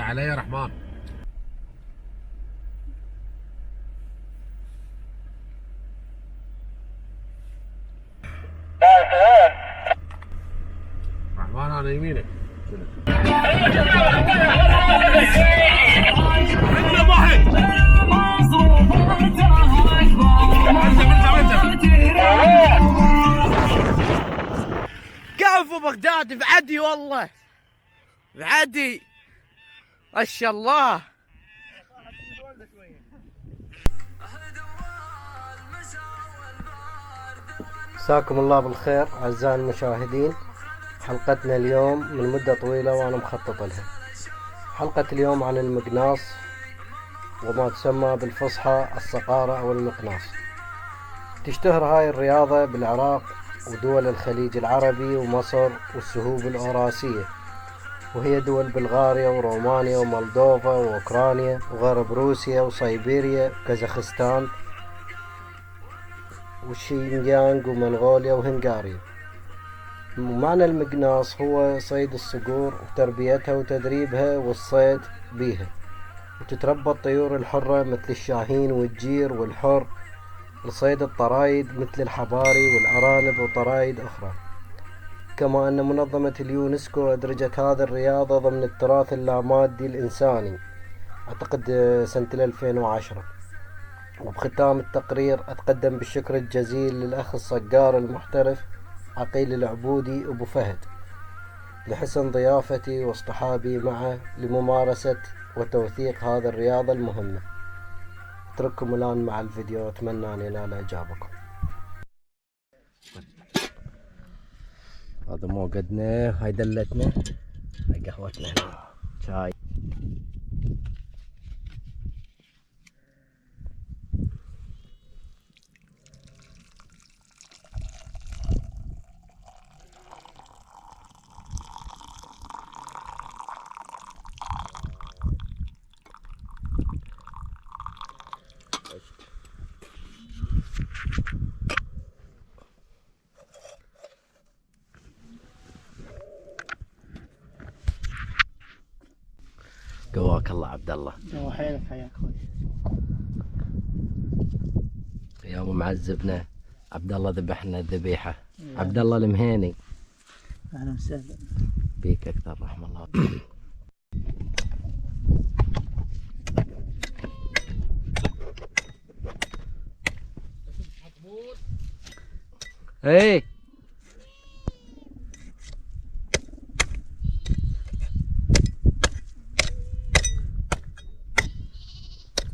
علي يا رحمن. رحمن انا يمينك. كفو بغداد بعدي والله بعدي ما شاء الله. مساكم الله بالخير أعزائي المشاهدين. حلقتنا اليوم من مدة طويلة وأنا مخطط لها. حلقة اليوم عن المقناص وما تسمى بالفصحى الصقارة أو المقناص. تشتهر هاي الرياضة بالعراق ودول الخليج العربي ومصر والسهوب الأوراسية، وهي دول بلغاريا ورومانيا ومولدوفا وأوكرانيا وغرب روسيا وسيبيريا وكازاخستان وشينجيانغ ومنغوليا وهنغاريا. معنى المقناص هو صيد الصقور وتربيتها وتدريبها والصيد بيها، وتتربى الطيور الحرة مثل الشاهين والجير والحر لصيد الطرايد مثل الحباري والأرانب وطرايد أخرى. كما أن منظمة اليونسكو أدرجت هذه الرياضة ضمن التراث اللامادي الإنساني أعتقد سنة 2010. وبختام التقرير أتقدم بالشكر الجزيل للأخ الصقار المحترف عقيل العبودي أبو فهد لحسن ضيافتي واصطحابي معه لممارسة وتوثيق هذه الرياضة المهمة. أترككم الآن مع الفيديو، أتمنى أن ينال إعجابكم. هذا موقدنا، هاي دلتنا، هاي قهوتنا هنا، شاي. قواك الله عبد الله. الله حيلك حياك اخوي. يوم معذبنا عبد الله ذبحنا الذبيحة. عبد الله المهيني، اهلا وسهلا بيك اكثر رحم الله. ايه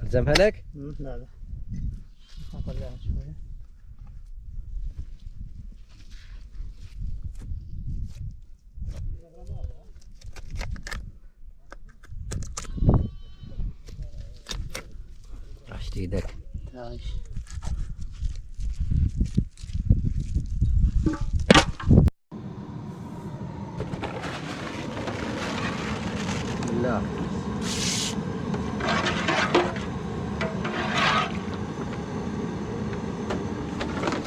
الزمها لك؟ لا لا اطلعها شويه. رشت ايدك. تعيش. بسم الله.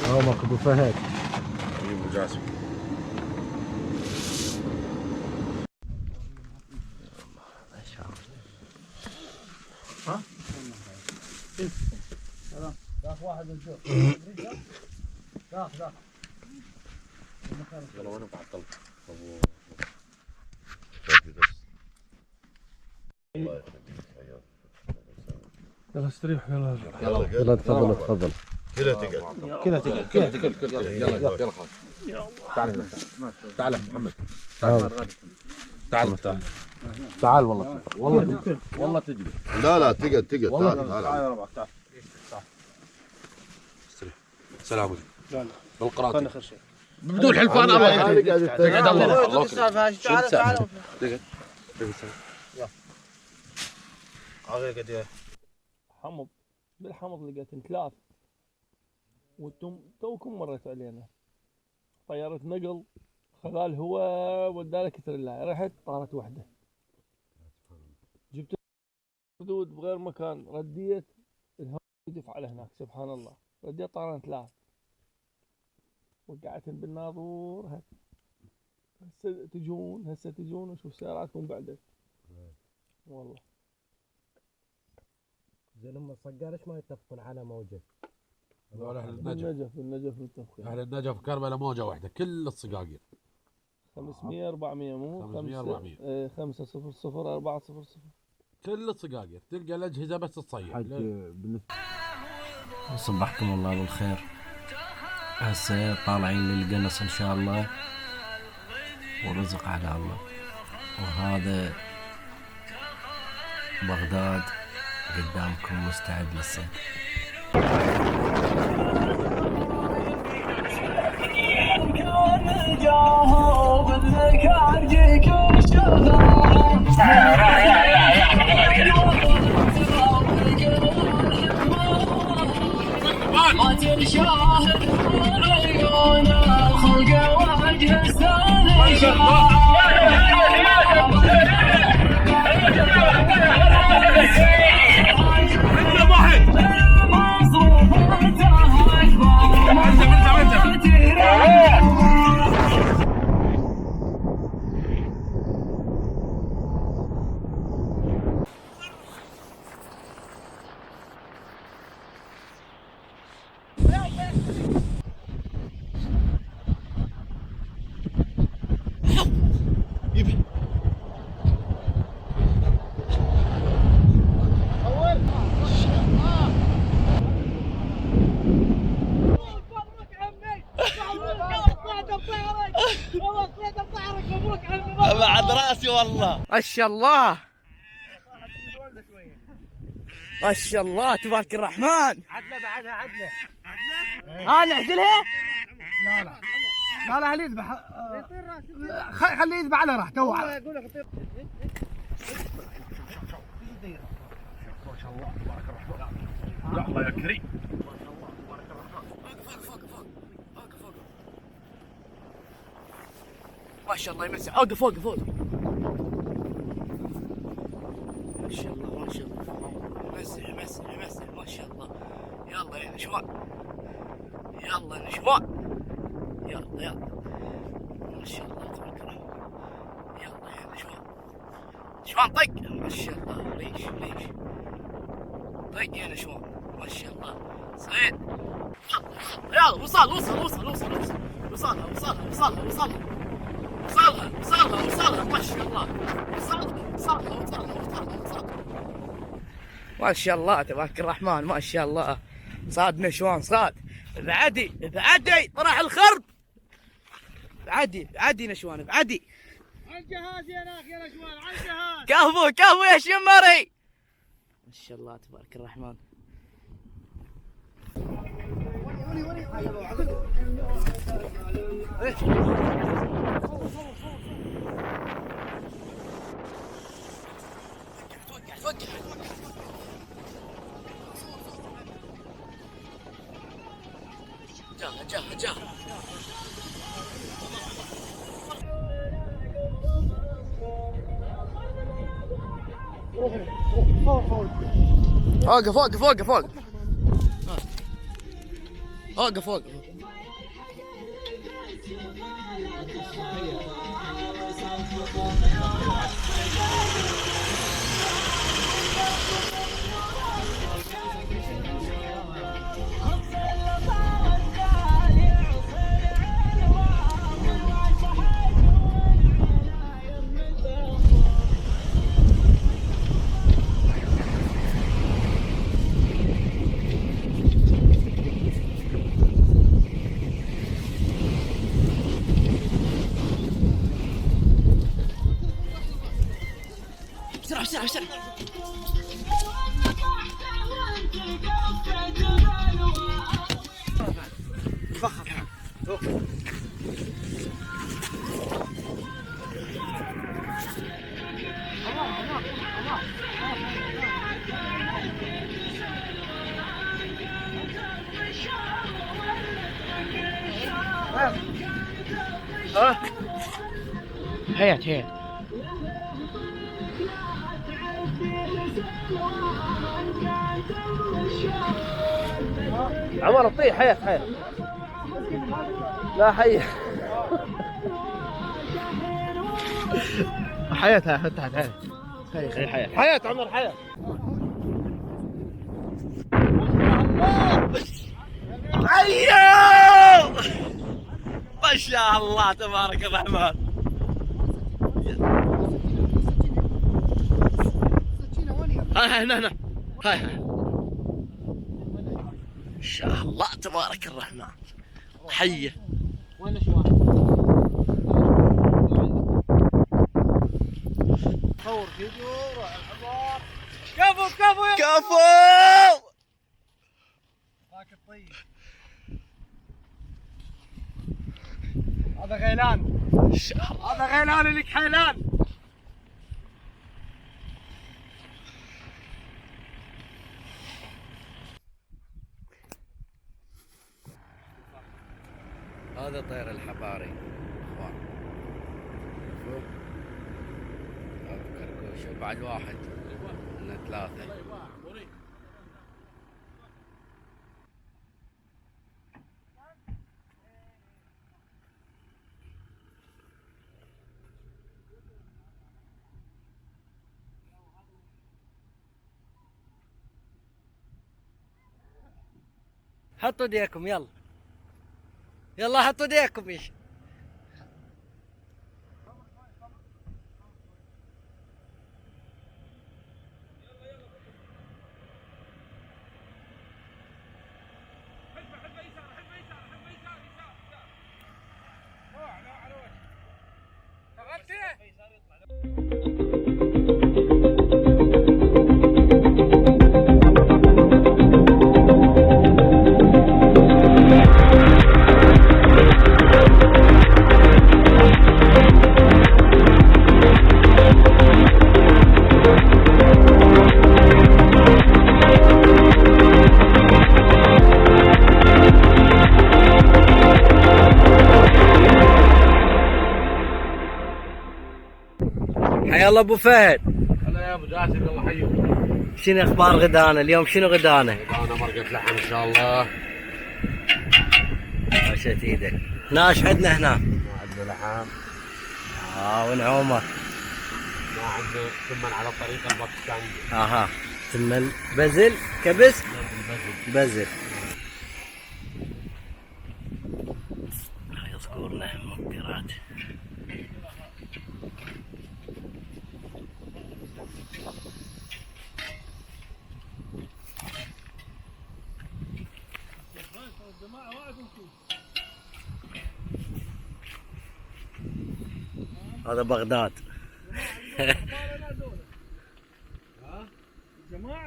يومك ابو فهد. ابو جاسم. ها؟ داخ واحد الجو. داخ يلا وانا بعطلت ابو يلا استريح يلا يلا تفضل تفضل. كلها تقل يلا خلاص. تعال هنا تعال محمد تعال والله تجري. لا تقعد والله تعال تعال يا ربع تعال. سلام عليكم. بالقراءة بدون حلفان الله تقعد الله تعال حمض بالحمض لقيت ثلاث وانتم توكم مريتوا علينا. طيارة نقل خلال هواء ودانا كثر الله، رحت طارت وحده جبت حدود بغير مكان، رديت الهواء يدف على هناك سبحان الله، رديت طارن ثلاث وقعتن بالناظور. هسه تجون وشوف سياراتكم بعدك. والله. زين هم الصقار ليش ما يتفقون على موجه؟ هذول اهل النجف. بالنجف متفقين. اهل النجف كربلاء موجه واحده كل الصقاقير 500 400 مو 500 400 500 400 كل الصقاقير تلقى الاجهزه بس تصيح. صبحكم الله بالخير. هسه طالعين للقنص ان شاء الله ورزق على الله. وهذا بغداد قدامكم مستعد للصيد. بعد راسي والله. ما شاء الله ما شاء الله تبارك الرحمن. عدله بعدها عدله. نعدلها؟ لا يذبح. خليه يذبح على راحته. هو ما شاء الله تبارك الرحمن. يا الله يا كريم. ما شاء الله يمسح. اوقف اوقف اوقف. ما شاء الله ما شاء الله. مسح مسح مسح ما شاء الله. يلا يا نشوان يلا يا نشوان يلا يلا. ما شاء الله تبارك الرحمن. يلا يا نشوان نشوان طق. ما شاء الله. ليش طق يا نشوان. ما شاء الله صيد. يلا وصل وصل وصل وصل وصل وصلها وصلها وصلها وصلها وصلها وصلها. ما شاء الله وصلها. ما شاء الله تبارك الرحمن. ما شاء الله صاد نشوان صاد. بعدي طرح الخرب. بعدي نشوان بعدي. على الجهاز يا نشوان على الجهاز. كفو يا شمري. ما شاء الله تبارك الرحمن. جاه اوقف. بسرعة. هيا عمر طيح. حياة لا حياة حياتها تحت حياة عمر حياة. ايوه ما شاء الله تبارك الرحمن. هاي هنا هاي ما شاء الله تبارك الرحمن. حيه وين الشوارع؟ صور فيديو روح الحمار. كفو راكب طيب. هذا غيلان. هذا غيلان لك حيلان. هذا طير الحباري اخوان. شوف كركوش بعد واحد من ثلاثة. حطوا ايديكم يلا يلا حطوا ايديكم ايش. حيا الله ابو فهد. هلا يا ابو جاسم الله يحييك. شنو اخبار غدانا اليوم؟ شنو غدانا؟ انا مرقة لحم ان شاء الله. عشت ايدك. هنا ايش عندنا هنا؟ ما عندنا لحم. ونعومه. ما عندنا ثمن على الطريقة الباكستانية. اها ثمن بزل كبس بزل. هاي صقورنا مبكرات. هذا بغداد.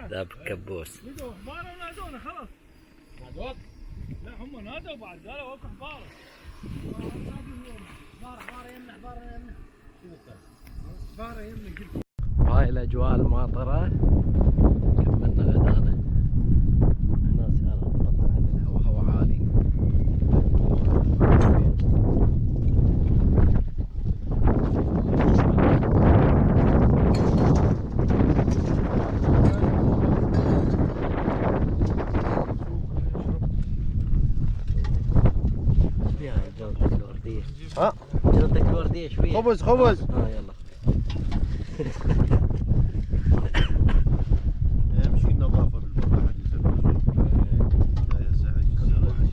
ذا كبوس. لقوا حباره ونادونا خلاص. نادوك؟ لا هم نادوا بعد قالوا اكو حباره. هاي الاجواء الماطره. كملنا غدانا. هنا صار طبعا الهواء هواء عالي. ها جرتك الورديه شويه. خبز يلا. اهم شيء النظافه بالبر لا يزعج.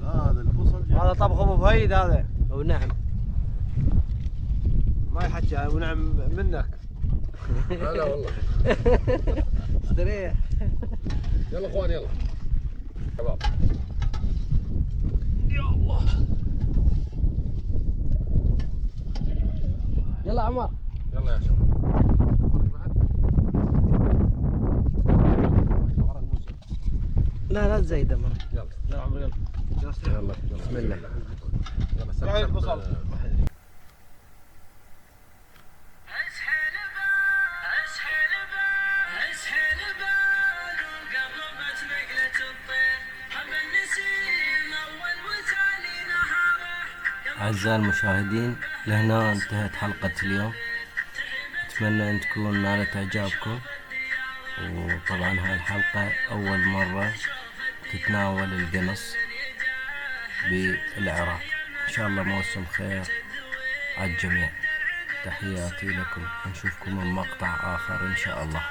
هذا الفصل هذا طبخ ابو فهيد هذا. او نعم. ما يحكي ونعم منك. لا والله. استريح. يلا اخوان يلا. شباب. يلا عمر. يلا يا شباب. لا تزيد مرة. يلا يلا عمرو يلا. يلا بسم الله. يلا سلام. أعزائي المشاهدين لهنا انتهت حلقة اليوم. أتمنى أن تكون نالت إعجابكم. وطبعا هاي الحلقة أول مرة تتناول القنص بالعراق. إن شاء الله موسم خير على الجميع. تحياتي لكم، نشوفكم من مقطع آخر إن شاء الله.